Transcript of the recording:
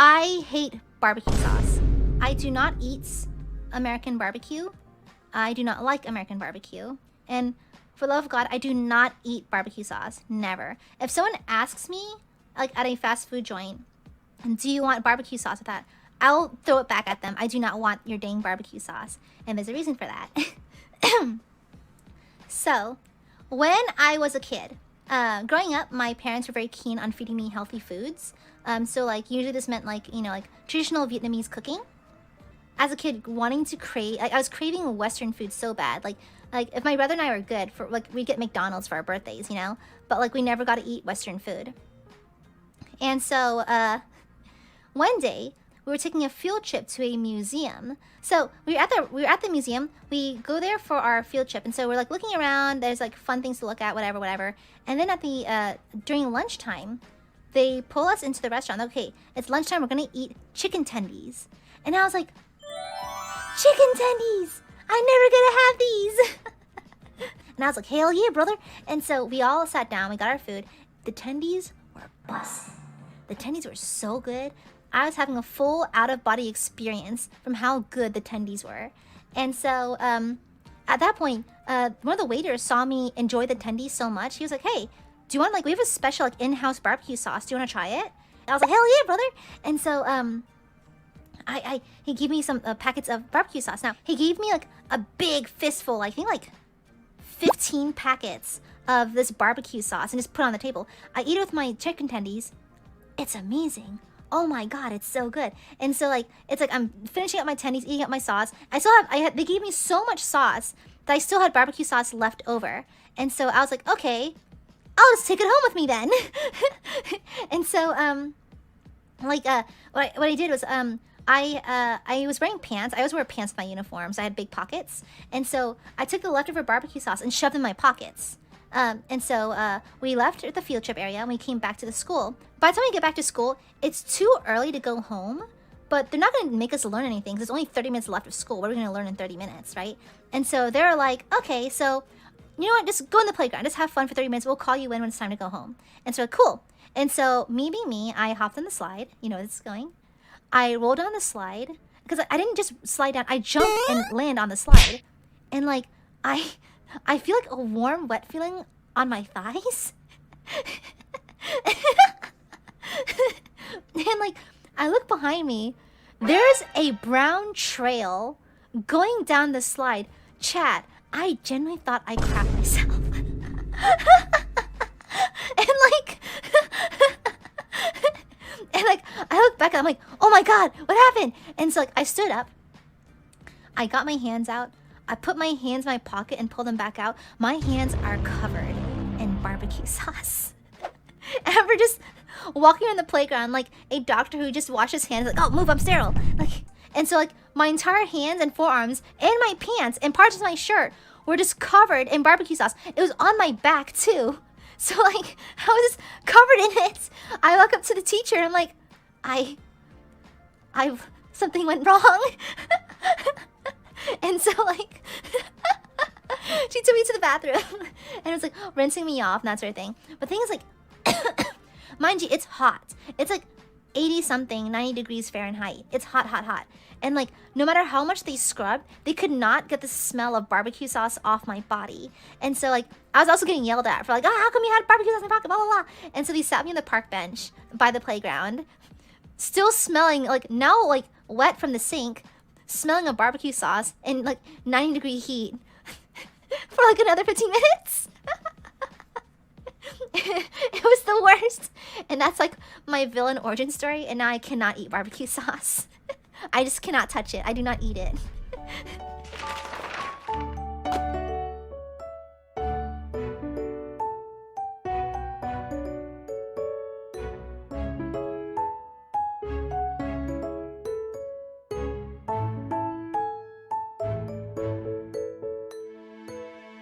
I hate barbecue sauce. I do not eat American barbecue. I do not like American barbecue. And for the love of God, I do not eat barbecue sauce. Never. If someone asks me, like at a fast food joint, do you want barbecue sauce with that? I'll throw it back at them. I do not want your dang barbecue sauce. And there's a reason for that. So, when I was a kid, growing up, my parents were very keen on feeding me healthy foods. So like usually this meant like, you know, like traditional Vietnamese cooking. As a kid, wanting to crave, I was craving Western food so bad. Like if my brother and I were good for like, we'd get McDonald's for our birthdays, you know, but like we never got to eat Western food. And so one day we were taking a field trip to a museum. So we were at the museum. We go there for our field trip, and so we're like looking around. There's like fun things to look at, whatever. And then at the during lunchtime, they pull us into the restaurant. Okay, it's lunchtime. We're gonna eat chicken tendies, and I was like, chicken tendies! I'm never gonna have these. And I was like, hell yeah, brother! And so we all sat down. We got our food. The tendies were busting. The tendies were so good. I was having a full out-of-body experience from how good the tendies were. And so at that point, one of the waiters saw me enjoy the tendies so much. He was like, hey, do you want, like, we have a special like in-house barbecue sauce. Do you want to try it? And I was like, hell yeah, brother. And so he gave me some packets of barbecue sauce. Now, he gave me like a big fistful, I think like 15 packets of this barbecue sauce and just put it on the table. I eat it with my chicken tendies. It's amazing. Oh my god, it's so good. And so like it's like I'm finishing up my tendies, eating up my sauce. They gave me so much sauce that I still had barbecue sauce left over. And so I was like, okay, I'll just take it home with me then. And so what I did was I was wearing pants. I always wear pants with my uniforms. I had big pockets. And so I took the leftover barbecue sauce and shoved it in my pockets. And so we left the field trip area and we came back to the school. By the time we get back to school, it's too early to go home, but they're not going to make us learn anything because there's only 30 minutes left of school. What are we going to learn in 30 minutes, right? And so they're like, okay, so you know what? Just go in the playground. Just have fun for 30 minutes. We'll call you in when it's time to go home. And so cool. And so me, I hopped on the slide. You know where this is going. I rolled on the slide because I didn't just slide down. I jumped and land on the slide. And like, I feel like a warm, wet feeling on my thighs. And like, I look behind me. There's a brown trail going down the slide. Chat, I genuinely thought I crapped myself. And like, I look back and I'm like, oh my god, what happened? And so like, I stood up. I got my hands out. I put my hands in my pocket and pulled them back out. My hands are covered in barbecue sauce. And we're just walking around the playground like a doctor who just washed his hands, like, oh, move, I'm sterile. Like, and so like my entire hands and forearms and my pants and parts of my shirt were just covered in barbecue sauce. It was on my back too. So like, I was just covered in it. I walk up to the teacher and I'm like, something went wrong. And so like, she took me to the bathroom and was like rinsing me off and that sort of thing. But the thing is like, mind you, it's hot. It's like 80 something, 90 degrees Fahrenheit. It's hot. And like, no matter how much they scrubbed, they could not get the smell of barbecue sauce off my body. And so like, I was also getting yelled at for like, oh, how come you had barbecue sauce in your pocket, blah, blah, blah. And so they sat me on the park bench by the playground, still smelling like, now like wet from the sink, smelling of barbecue sauce in like 90-degree heat for like another 15 minutes. It was the worst. And that's like my villain origin story. And now I cannot eat barbecue sauce. I just cannot touch it. I do not eat it.